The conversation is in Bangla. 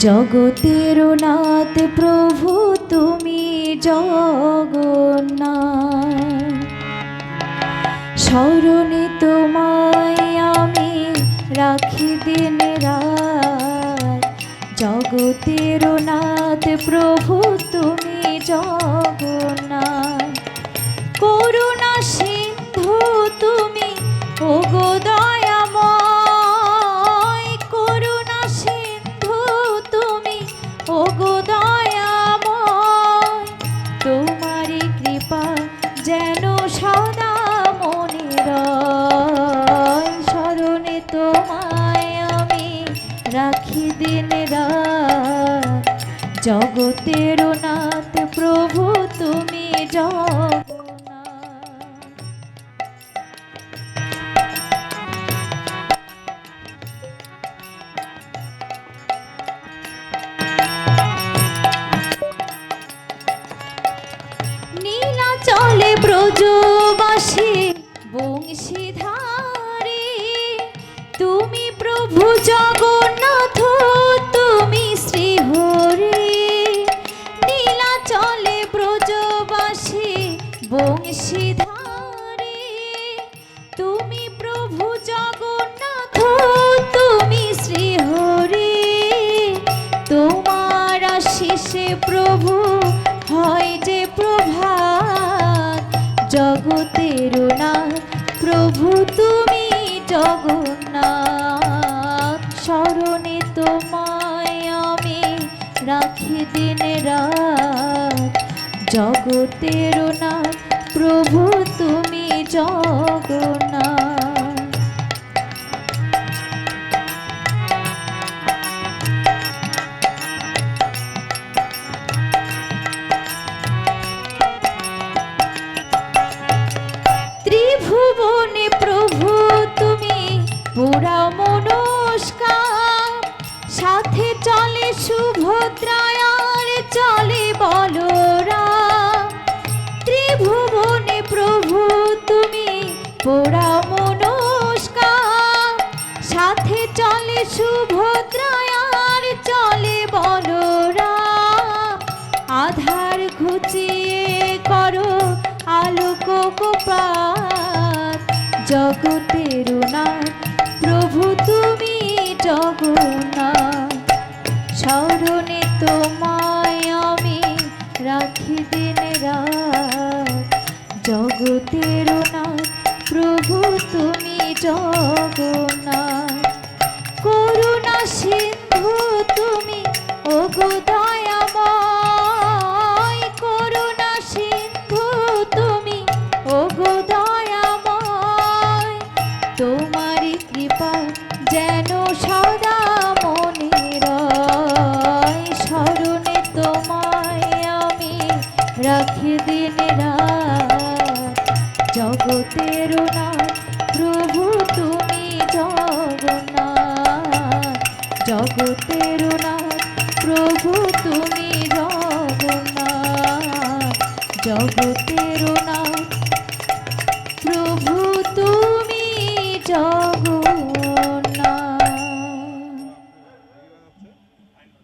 জগতের নাথ প্রভু তুমি জগন্নাথ, স্মরণে তোমায় আমি রাখি দিন রাত। জগতের নাথ প্রভু তুমি জগন্নাথ, করুণা সিন্ধু তুমি ওগো দয়াময়, করুণা সিন্ধু তুমি ওগো দয়াময়। তোমারি কৃপা যেন সদা মনে রয়, স্মরণে তোমায় আমি রাখি দিন রাত। জগতের নাথ প্রভু তুমি নীলাচলে ব্রজবাসী বংশীধারী, তুমি প্রভু জগন্নাথ তুমি শ্রীহরি। নীলাচলে ব্রজবাসী বংশীধারী, তুমি প্রভু জগন্নাথ তুমি শ্রীহরি। তোমার আশিসে প্রভু হয় যে প্রভাত। জগতের নাথ প্রভু তুমি জগন্নাথ, স্মরণে তোমায় আমি রাখি দিন রাত। জগতের নাথ প্রভু তুমি জগন্নাথ। ত্রিভুবনে প্রভু তুমি পুরা মনস্কার, সাথে চলে সুভদ্রায় আর চলে বলরাম। ত্রিভুবনে প্রভু তুমি পুরা মনস্কার, সাথে চলে সুভদ্রায় আর চলে বলরাম। আধার ঘুচিয়ে করো আলোক গোপাল। জগতের নাথ প্রভু তুমি জগন্নাথ, স্মরণে তোমায় আমি রাখি দিন রাত। জগতের নাথ প্রভু তুমি জগন্নাথ, করুণা সিন্ধু তুমি ওগো দয়াময়, করুণা সিন্ধু তুমি ওগো দয়াময়। তোমারি কৃপা যেন সদা মনে রয়, স্মরণে তোমায় আমি রাখি দিন রাত। জগতের নাথ প্রভু তুমি জগন্নাথ, জগতের নাথ প্রভু তুমি জগন্নাথ, জগতের নাথ